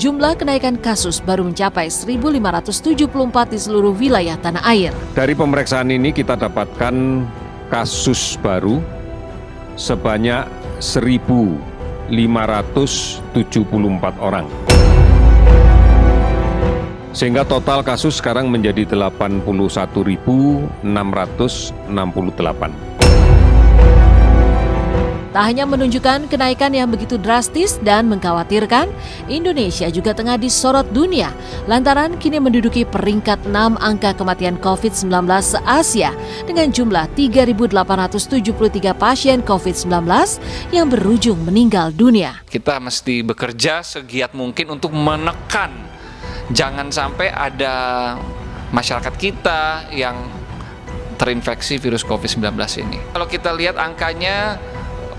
Jumlah kenaikan kasus baru mencapai 1.574 di seluruh wilayah tanah air. Dari pemeriksaan ini kita dapatkan kasus baru sebanyak 1.574 orang. Sehingga total kasus sekarang menjadi 81.668. Tak hanya menunjukkan kenaikan yang begitu drastis dan mengkhawatirkan, Indonesia juga tengah disorot dunia lantaran kini menduduki peringkat 6 angka kematian COVID-19 se-Asia dengan jumlah 3.873 pasien COVID-19 yang berujung meninggal dunia. Kita mesti bekerja segiat mungkin untuk menekan, jangan sampai ada masyarakat kita yang terinfeksi virus COVID-19 ini. Kalau kita lihat angkanya,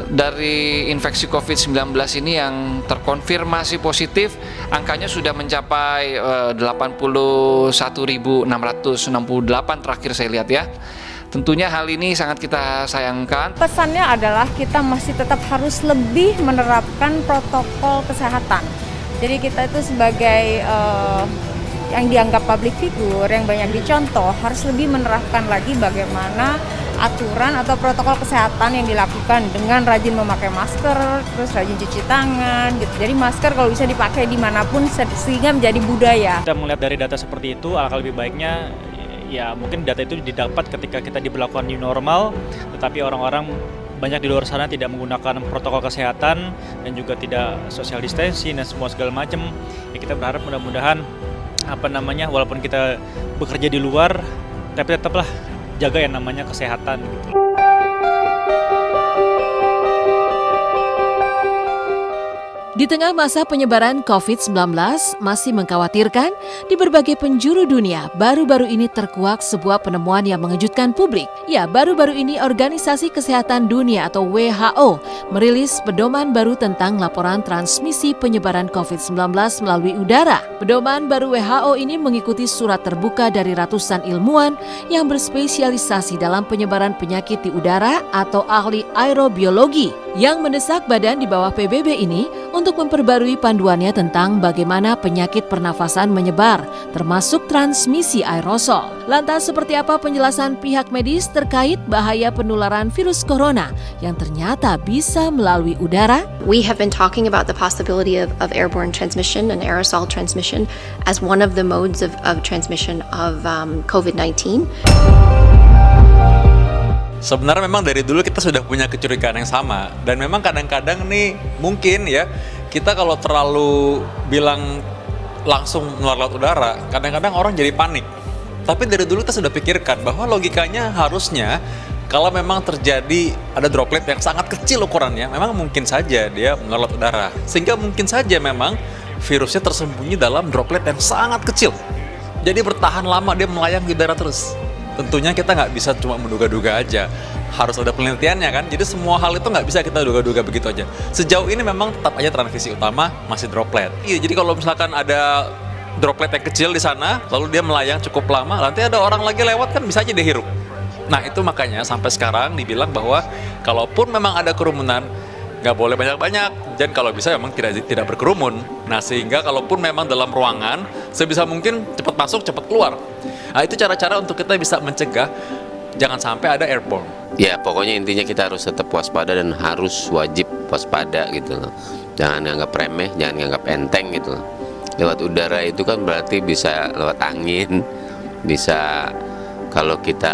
dari infeksi COVID-19 ini yang terkonfirmasi positif, angkanya sudah mencapai 81.668 terakhir saya lihat ya. Tentunya hal ini sangat kita sayangkan. Pesannya adalah kita masih tetap harus lebih menerapkan protokol kesehatan. Jadi kita itu sebagai yang dianggap public figure, yang banyak dicontoh, harus lebih menerapkan lagi bagaimana aturan atau protokol kesehatan yang dilakukan dengan rajin memakai masker, terus rajin cuci tangan gitu. Jadi masker kalau bisa dipakai dimanapun sehingga menjadi budaya. Kita melihat dari data seperti itu, alangkah lebih baiknya ya mungkin data itu didapat ketika kita diberlakukan new normal, tetapi orang-orang banyak di luar sana tidak menggunakan protokol kesehatan dan juga tidak social distancing dan semua segala macam. Ya kita berharap mudah-mudahan walaupun kita bekerja di luar, tapi tetaplah jaga yang namanya kesehatan gitu. Di tengah masa penyebaran COVID-19 masih mengkhawatirkan, di berbagai penjuru dunia baru-baru ini terkuak sebuah penemuan yang mengejutkan publik. Ya, baru-baru ini Organisasi Kesehatan Dunia atau WHO merilis pedoman baru tentang laporan transmisi penyebaran COVID-19 melalui udara. Pedoman baru WHO ini mengikuti surat terbuka dari ratusan ilmuwan yang berspesialisasi dalam penyebaran penyakit di udara atau ahli aerobiologi yang mendesak badan di bawah PBB ini untuk memperbarui panduannya tentang bagaimana penyakit pernafasan menyebar, termasuk transmisi aerosol. Lantas seperti apa penjelasan pihak medis terkait bahaya penularan virus corona yang ternyata bisa melalui udara? We have been talking about the possibility of airborne transmission and aerosol transmission as one of the modes of transmission of COVID-19. Sebenarnya memang dari dulu kita sudah punya kecurigaan yang sama, dan memang kadang-kadang nih mungkin ya kita kalau terlalu bilang langsung menular lewat udara, kadang-kadang orang jadi panik. Tapi dari dulu kita sudah pikirkan bahwa logikanya harusnya kalau memang terjadi ada droplet yang sangat kecil ukurannya, memang mungkin saja dia menular lewat udara. Sehingga mungkin saja memang virusnya tersembunyi dalam droplet yang sangat kecil. Jadi bertahan lama, dia melayang di udara terus. Tentunya kita nggak bisa cuma menduga-duga aja, harus ada penelitiannya kan. Jadi semua hal itu nggak bisa kita duga-duga begitu aja. Sejauh ini memang tetap aja transmisi utama masih droplet. Iya, jadi kalau misalkan ada droplet yang kecil di sana, lalu dia melayang cukup lama, nanti ada orang lagi lewat kan bisa aja dihirup. Nah itu makanya sampai sekarang dibilang bahwa kalaupun memang ada kerumunan, nggak boleh banyak-banyak, dan kalau bisa memang tidak berkerumun. Nah sehingga kalaupun memang dalam ruangan, sebisa mungkin cepat masuk, cepat keluar. Nah itu cara-cara untuk kita bisa mencegah jangan sampai ada airborne. Ya pokoknya intinya kita harus tetap waspada dan harus wajib waspada gitu loh. Jangan anggap remeh, jangan anggap enteng gitu loh. Lewat udara itu kan berarti bisa lewat angin, bisa kalau kita